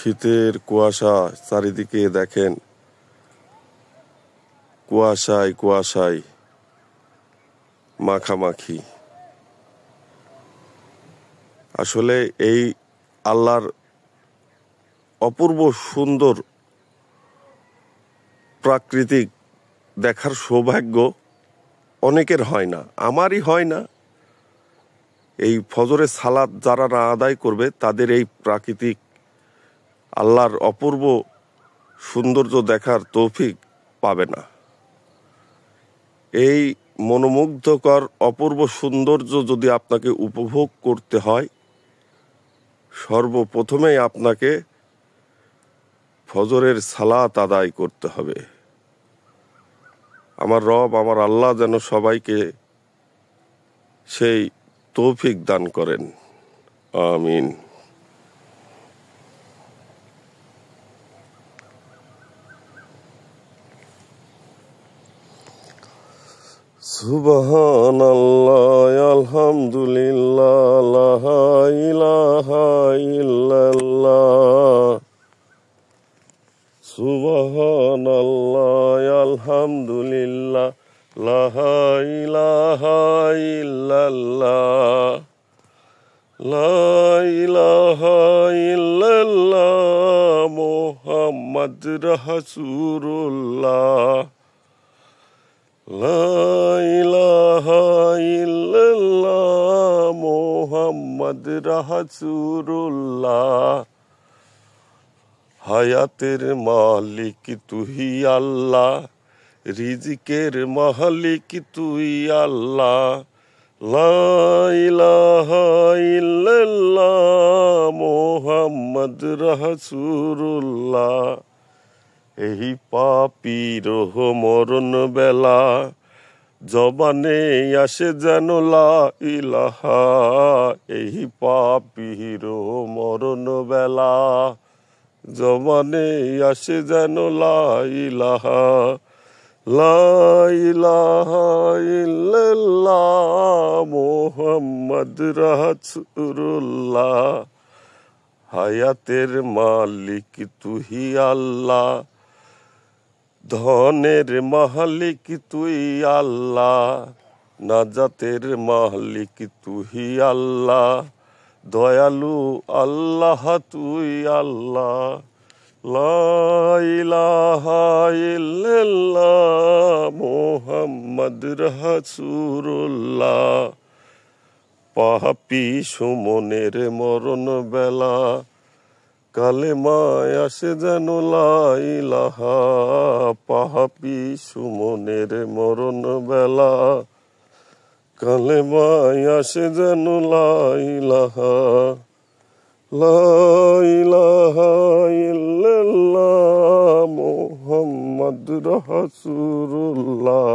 শীতের কুয়াশা চারিদিকে দেখেন, কুয়াশায় কুয়াশায় মাখামাখি। আসলে এই আল্লাহর অপূর্ব সুন্দর প্রাকৃতিক দেখার সৌভাগ্য অনেকের হয় না, আমারই হয় না। এই ফজরের সালাত যারা না আদায় করবে তাদের এই প্রাকৃতিক আল্লাহর অপূর্ব সৌন্দর্য দেখার তৌফিক পাবে না। এই মনোমুগ্ধকর অপূর্ব সৌন্দর্য যদি আপনাকে উপভোগ করতে হয়, সর্বপ্রথমেই আপনাকে ফজরের সালাত আদায় করতে হবে। আমার রব, আমার আল্লাহ যেন সবাইকে সেই তৌফিক দান করেন, আমিন। সুবহানাল্লাহ, আলহামদুলিল্লাহ, লা ইলাহা ইল্লাল্লাহ। সুবহানাল্লাহ, আলহামদুলিল্লাহ, লা ইলাহা ইল্লাল্লাহ। লা ইলাহা ইল্লাল্লাহ মুহাম্মদ রাসূলুল্লাহ। লা ইলাহা ইল্লাল্লাহ মুহাম্মদ রাসূলুল্লাহ। হায়াতের মালিক তুই আল্লাহ, রিজিকের মালিক তুই আল্লাহ। লা ইলাহা ইল্লাল্লাহ মুহাম্মদ রাসূলুল্লাহ। এই পাপীর মরণ বেলা জবানে আসে যেন লা ইলাহা। এই পাপীর মরণ বেলা জবানে আসে যেন লা ইলাহা। লা ইলাহা ইল্লাল্লাহ মুহাম্মদ রাসূলুল্লাহ। হায়াতের মালিক তুই আল্লাহ, ধনের মালিক তুই আল্লাহ। নাজাতের মালিক তুই আল্লাহ, দয়ালু আল্লাহ তুই আল্লাহ। লা ইলাহা ইল্লাল্লাহ মুহাম্মদ রাসূলুল্লাহ। পাপী সুমনের মরণ বেলা কালেমায় আসে যেন লা ইলাহা। পাপী সুমনের মরণ বেলা কালেমায় আসে যেন লা ইলাহা। লা ইলাহা ইল্লাল্লাহ মুহাম্মদ রাসূলুল্লাহ।